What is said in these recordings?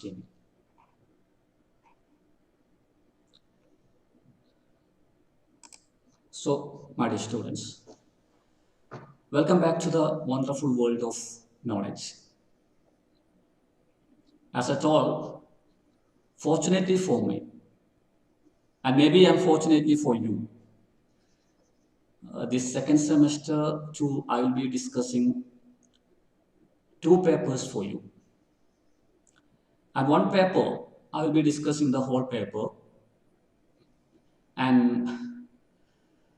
streaming. So, my dear students, welcome back to the wonderful world of knowledge. As I told, fortunately for me, and maybe unfortunately for you, this second semester too, I will be discussing two papers for you. And one paper, I will be discussing the whole paper. And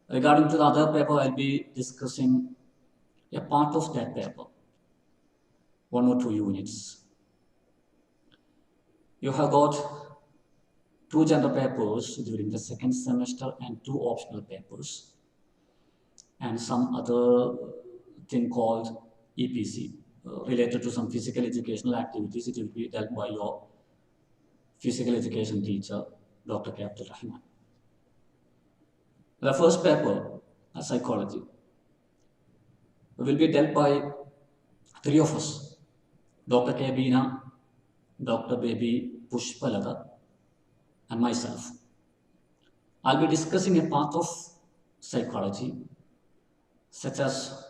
regarding to the other paper, I'll be discussing a part of that paper, 1 or 2 units. You have got 2 general papers during the second semester and 2 optional papers, and some other thing called EPC, related to some physical educational activities. It will be dealt by your physical education teacher, Dr. K. Abdul Rahman. The first paper, psychology, will be dealt by 3 of us, Dr. K. Beena, Dr. Baby Pushpalata, and myself. I'll be discussing a part of psychology, such as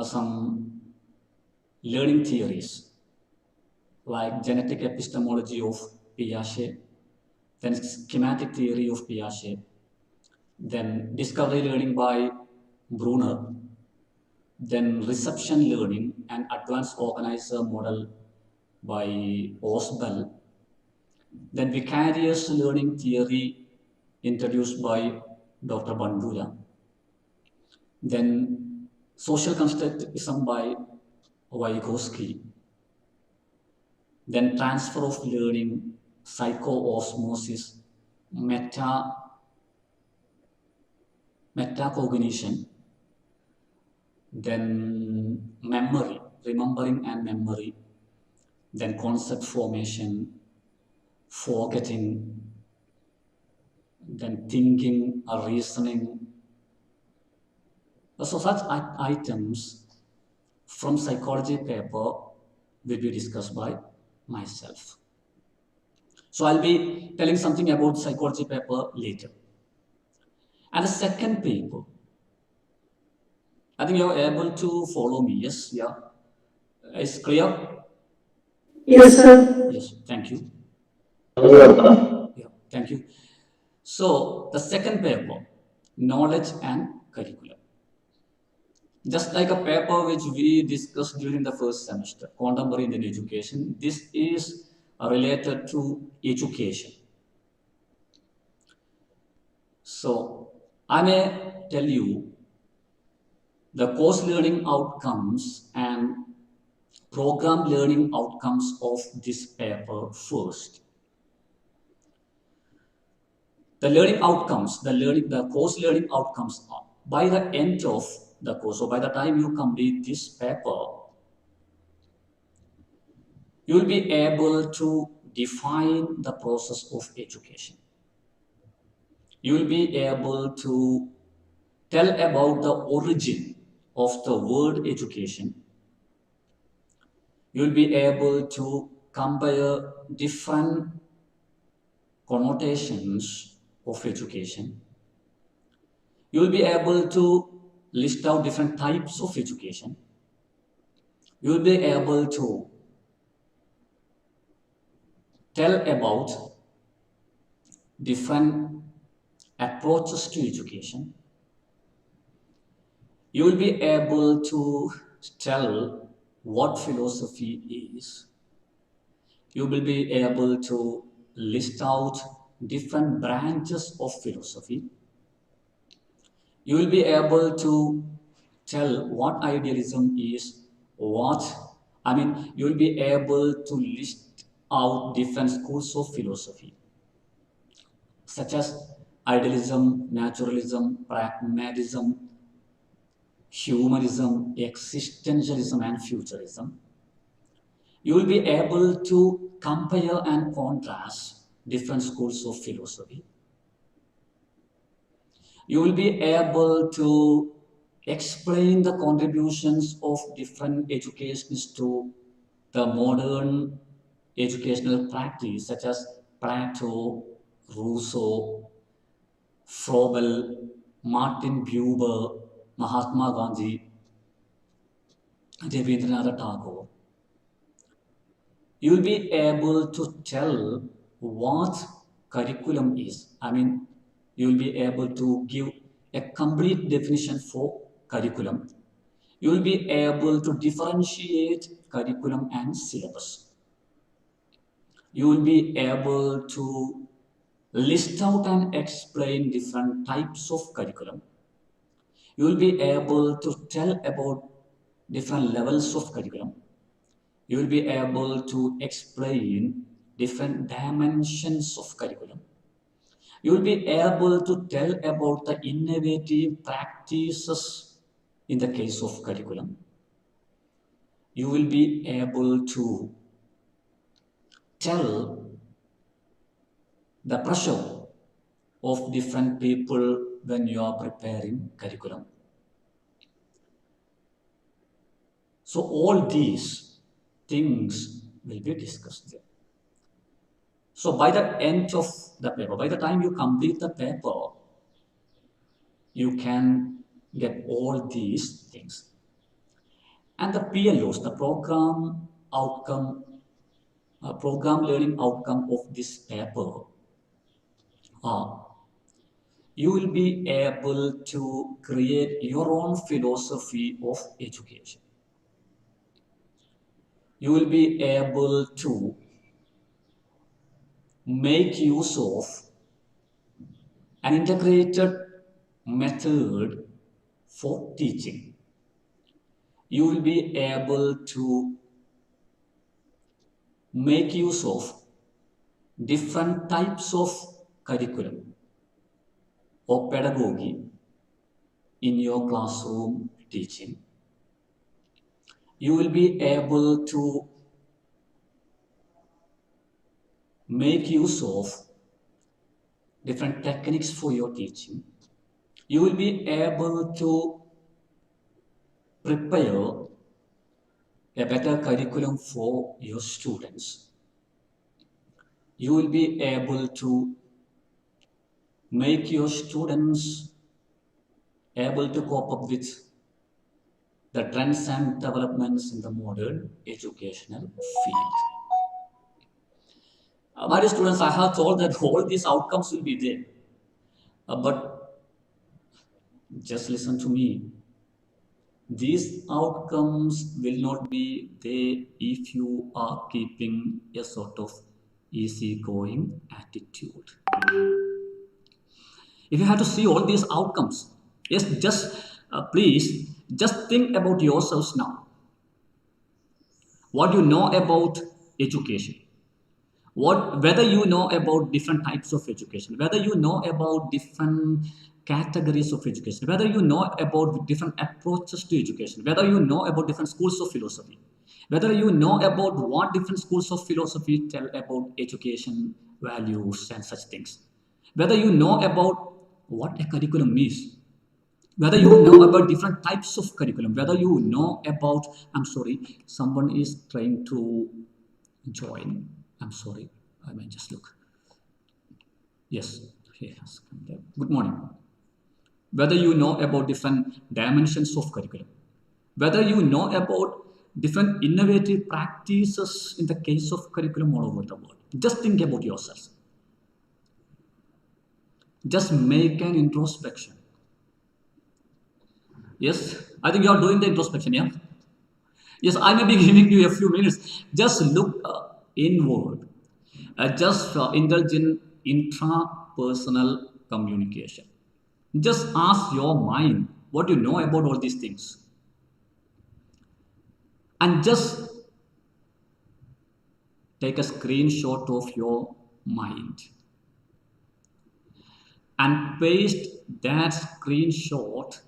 some learning theories, like genetic epistemology of Piaget, then schematic theory of Piaget, then discovery learning by Brunner, then reception learning and advanced organizer model by Osbel, then vicarious learning theory introduced by Dr. Bandura, then social constructivism by Vygotsky, then transfer of learning, psycho-osmosis, metacognition, then memory, remembering and memory, then concept formation, forgetting, then thinking or reasoning. So such items from psychology paper will be discussed by myself. So I'll be telling something about psychology paper later. And the second paper, I think you're able to follow me. Yes, yeah. It's clear? Yes, sir. Yes, thank you. Yeah, thank you. So the second paper, knowledge and curriculum. Just like a paper which we discussed during the first semester, contemporary Indian education, this is related to education. So I may tell you the course learning outcomes and program learning outcomes of this paper first. The learning outcomes, the course learning outcomes are by the end of the course, so by the time you complete this paper, you will be able to define the process of education. You will be able to tell about the origin of the word education. You will be able to compare different connotations of education. You will be able to list out different types of education. You will be able to tell about different approaches to education. You will be able to tell what philosophy is. You will be able to list out different branches of philosophy. You will be able to tell what idealism is, you will be able to list out different schools of philosophy, such as idealism, naturalism, pragmatism, humanism, existentialism, and futurism. You will be able to compare and contrast different schools of philosophy. You will be able to explain the contributions of different educationists to the modern educational practice such as Plato, Rousseau, Froebel, Martin Buber, Mahatma Gandhi, Rabindranath Tagore, you will be able to tell what curriculum is. I mean, you will be able to give a complete definition for curriculum. You will be able to differentiate curriculum and syllabus. You will be able to list out and explain different types of curriculum. You will be able to tell about different levels of curriculum. You will be able to explain different dimensions of curriculum. You will be able to tell about the innovative practices in the case of curriculum. You will be able to tell the pressure of different people when you are preparing curriculum. So all these things will be discussed there. So by the end of the paper, by the time you complete the paper, you can get all these things. And the PLOs, the program learning outcome of this paper are you will be able to create your own philosophy of education. You will be able to make use of an integrated method for teaching. You will be able to make use of different types of curriculum or pedagogy in your classroom teaching. You will be able to make use of different techniques for your teaching. You will be able to prepare a better curriculum for your students. You will be able to make your students able to cope up with the trends and developments in the modern educational field. My dear students, I have told that all these outcomes will be there. But just listen to me. These outcomes will not be there if you are keeping a sort of easygoing attitude. If you have to see all these outcomes, yes, just please just think about yourselves now. What you know about education, whether you know about different types of education, whether you know about different categories of education, whether you know about different approaches to education, whether you know about different schools of philosophy, whether you know about what different schools of philosophy tell about education values and such things, whether you know about what a curriculum is, whether you know about different types of curriculum, whether you know about, I'm sorry, someone is trying to join. I'm sorry, I might just look. Yes, he has come there. Good morning. Whether you know about different dimensions of curriculum, whether you know about different innovative practices in the case of curriculum all over the world, just think about yourselves. Just make an introspection. Yes, I think you are doing the introspection, yeah? Yes, I may be giving you a few minutes. Just look inward. Just indulge in intrapersonal communication. Just ask your mind what you know about all these things. And just take a screenshot of your mind and paste that screenshot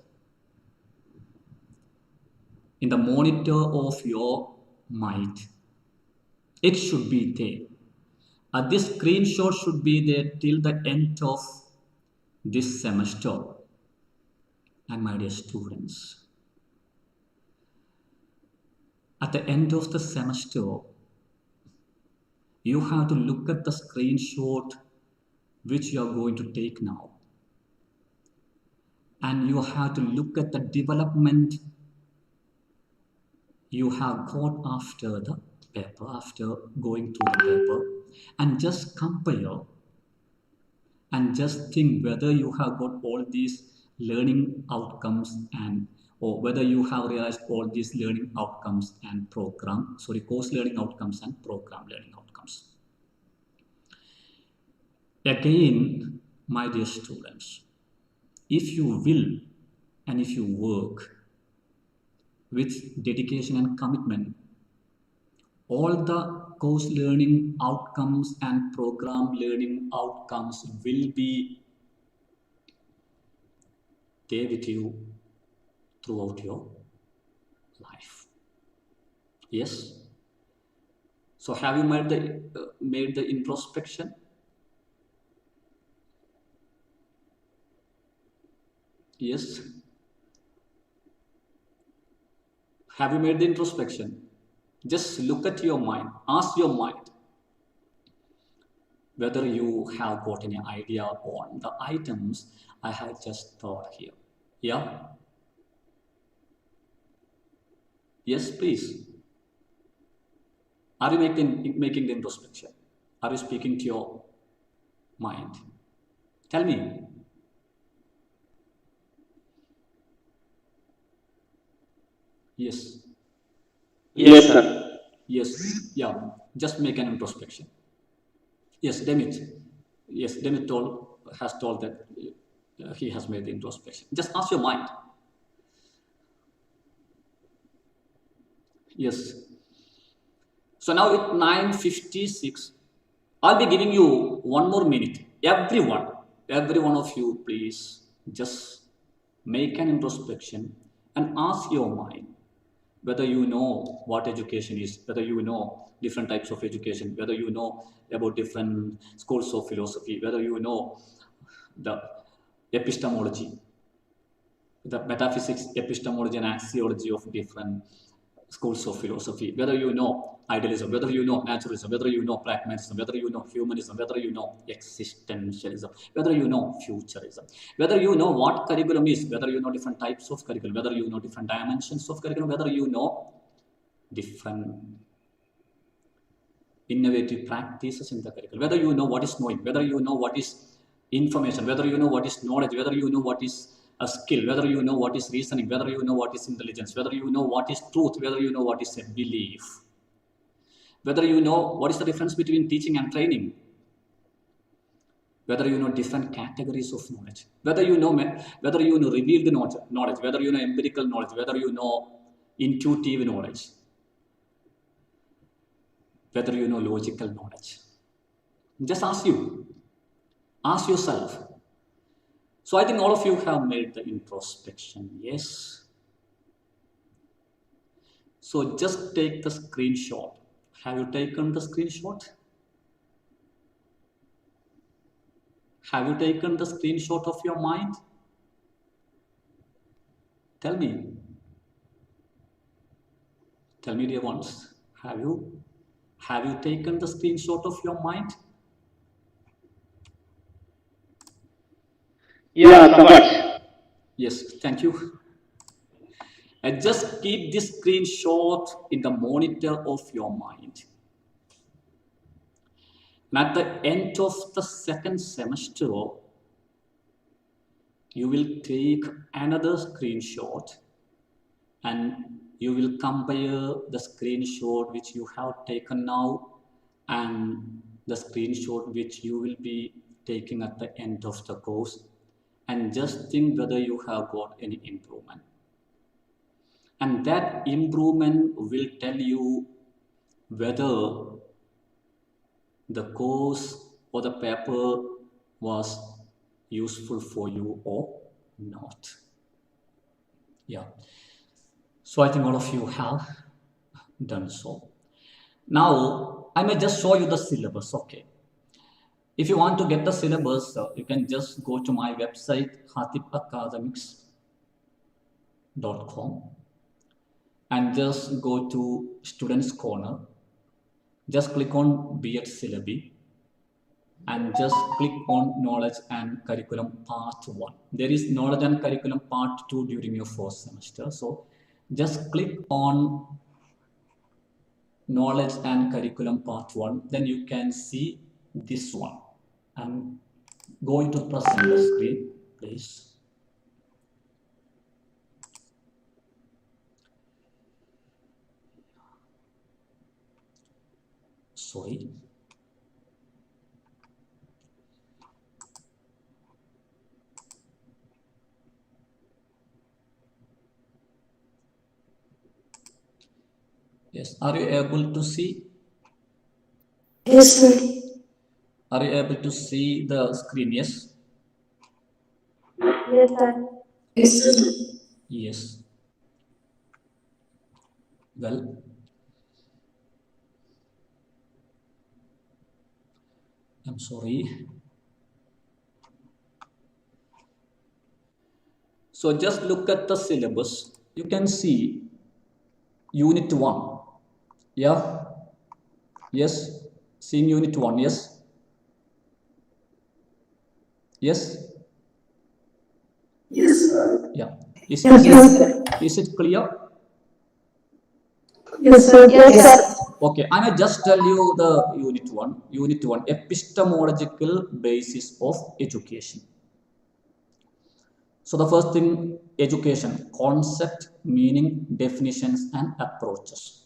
in the monitor of your mind. It should be there. This screenshot should be there till the end of this semester. And my dear students, at the end of the semester, You have to look at the screenshot which you are going to take now, and you have to look at the development you have got after the paper, after going through the paper, and just compare and just think whether you have got all these learning outcomes and or whether you have realized all these learning outcomes and course learning outcomes and program learning outcomes. Again, my dear students, if you will and if you work with dedication and commitment, all the course learning outcomes and program learning outcomes will be there with you throughout your life. Yes. So have you made the introspection? Yes. Have you made the introspection? Just look at your mind. Ask your mind whether you have got any idea on the items I have just taught here. Yeah? Yes, please. Are you making the introspection? Are you speaking to your mind? Tell me. Yes. Yes, sir. Yes. Yeah. Just make an introspection. Yes, Demit. Yes, has told that he has made the introspection. Just ask your mind. Yes. So now at 9:56, I'll be giving you one more minute. Every one of you, please just make an introspection and ask your mind whether you know what education is, whether you know different types of education, whether you know about different schools of philosophy, whether you know the epistemology, the metaphysics, epistemology, and axiology of different schools of philosophy, whether you know idealism, whether you know naturalism, whether you know pragmatism, whether you know humanism, whether you know existentialism, whether you know futurism, whether you know what curriculum is, whether you know different types of curriculum, whether you know different dimensions of curriculum, whether you know different innovative practices in the curriculum, whether you know what is knowing, whether you know what is information, whether you know what is knowledge, whether you know what is a skill, whether you know what is reasoning, whether you know what is intelligence, whether you know what is truth, whether you know what is a belief, whether you know what is the difference between teaching and training, whether you know different categories of knowledge, whether you know revealed knowledge, whether you know empirical knowledge, whether you know intuitive knowledge, whether you know logical knowledge. Just ask yourself. So I think all of you have made the introspection. Yes. So just take the screenshot. Have you taken the screenshot? Have you taken the screenshot of your mind? Tell me. Tell me, dear ones. Have you taken the screenshot of your mind? Yeah, somewhat. Yes, thank you. And just keep this screenshot in the monitor of your mind. And at the end of the second semester, you will take another screenshot and you will compare the screenshot which you have taken now and the screenshot which you will be taking at the end of the course, and just think whether you have got any improvement. And that improvement will tell you whether the course or the paper was useful for you or not. Yeah. So I think all of you have done so. Now, I may just show you the syllabus. Okay. If you want to get the syllabus, you can just go to my website, hatipacademics.com, and just go to Students Corner. just click on B.Ed syllabi and just click on knowledge and curriculum part 1. There is knowledge and curriculum part 2 during your first semester. So just click on knowledge and curriculum part 1. Then you can see this one. I'm going to present the screen, please. Sorry. Yes, are you able to see? Yes, sir. Are you able to see the screen? Yes? Yes, sir. Yes, sir. Yes. Well, I'm sorry. So just look at the syllabus. You can see Unit 1. Yeah? Yes? Seeing Unit 1, yes? Yes? Yes, sir. Yeah. Yes, sir. Is it clear? Yes, sir. Yes, sir. Okay, I may just tell you the Unit 1. Unit 1, epistemological basis of education. So the first thing, education, concept, meaning, definitions, and approaches.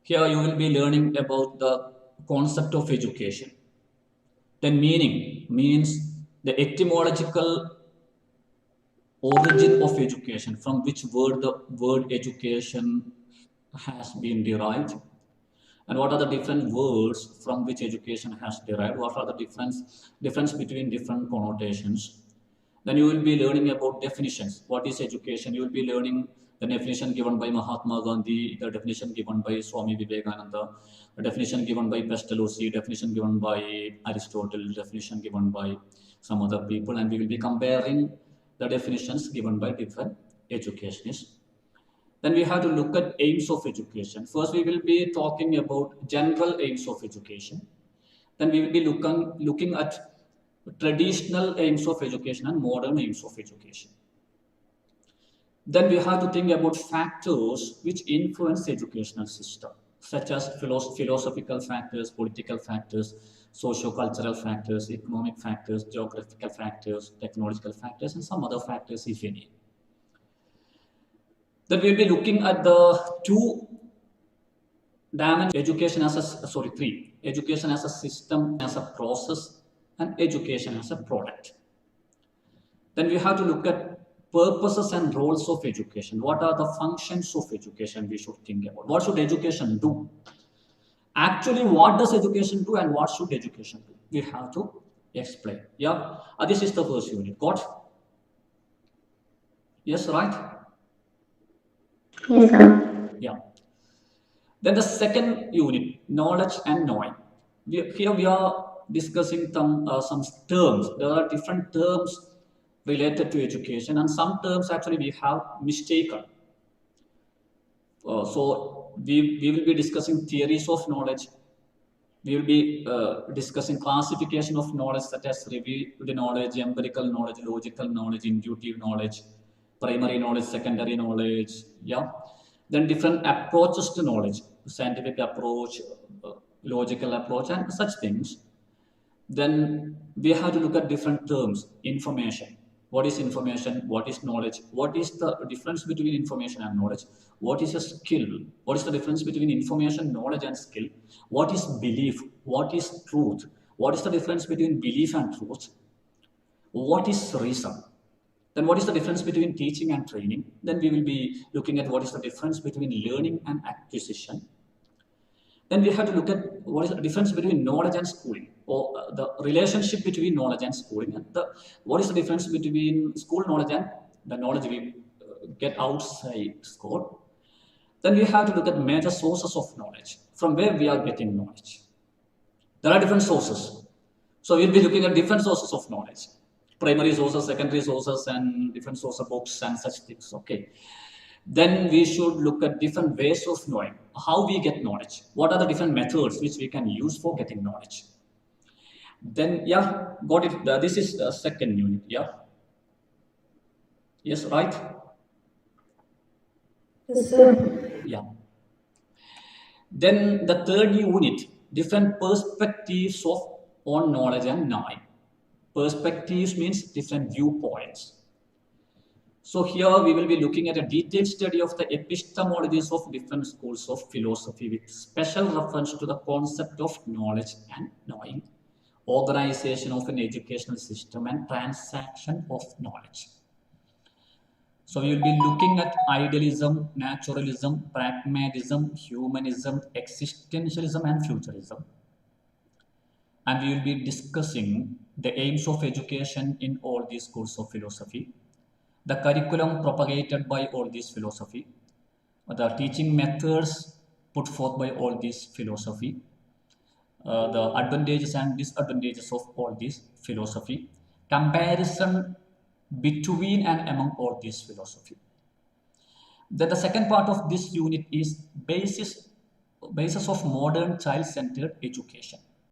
Here you will be learning about the concept of education. Then meaning means the etymological origin of education, from which word the word education has been derived, and what are the different words from which education has derived, what are the difference between different connotations. Then you will be learning about definitions. What is education? You will be learning the definition given by Mahatma Gandhi, the definition given by Swami Vivekananda, the definition given by Pestalozzi, definition given by Aristotle, definition given by some other people, and we will be comparing the definitions given by different educationists. Then we have to look at aims of education. First, we will be talking about general aims of education. Then we will be looking at traditional aims of education and modern aims of education. Then we have to think about factors which influence the educational system, such as philosophical factors, political factors, socio-cultural factors, economic factors, geographical factors, technological factors, and some other factors, if any. Then we'll be looking at the two dimensions: education as three: education as a system, as a process, and education as a product. Then we have to look at purposes and roles of education. What are the functions of education we should think about? What should education do? Actually, what does education do and what should education do? We have to explain. Yeah, this is the first unit. Got? Yes, right? Yes, sir. Yeah. Then the second unit, knowledge and knowing. Here we are discussing some terms. There are different terms related to education, and some terms actually we have mistaken. So we will be discussing theories of knowledge. We will be discussing classification of knowledge, such as revealed knowledge, empirical knowledge, logical knowledge, intuitive knowledge, primary knowledge, secondary knowledge. Yeah. Then different approaches to knowledge, scientific approach, logical approach, and such things. Then we have to look at different terms. Information. What is information? What is knowledge? What is the difference between information and knowledge? What is a skill? What is the difference between information, knowledge, and skill? What is belief? What is truth? What is the difference between belief and truth? What is reason? Then what is the difference between teaching and training? Then we will be looking at what is the difference between learning and acquisition. Then we have to look at what is the difference between knowledge and schooling, or the relationship between knowledge and schooling, and what is the difference between school knowledge and the knowledge we get outside school. Then we have to look at major sources of knowledge, from where we are getting knowledge. There are different sources. So we'll be looking at different sources of knowledge, primary sources, secondary sources, and different source of books and such things. Okay. Then we should look at different ways of knowing. how we get knowledge, what are the different methods which we can use for getting knowledge. Then, yeah, got it. This is the second unit. Yeah. Yes, right? Yes, sir. Yeah. Then the third unit, different perspectives of on knowledge and knowing. Perspectives means different viewpoints. So here we will be looking at a detailed study of the epistemologies of different schools of philosophy with special reference to the concept of knowledge and knowing, organization of an educational system and transaction of knowledge. So we will be looking at idealism, naturalism, pragmatism, humanism, existentialism and futurism. And we will be discussing the aims of education in all these schools of philosophy, the curriculum propagated by all these philosophy, the teaching methods put forth by all these philosophy, the advantages and disadvantages of all these philosophy, comparison between and among all these philosophy. Then the second part of this unit is basis of modern child-centered education.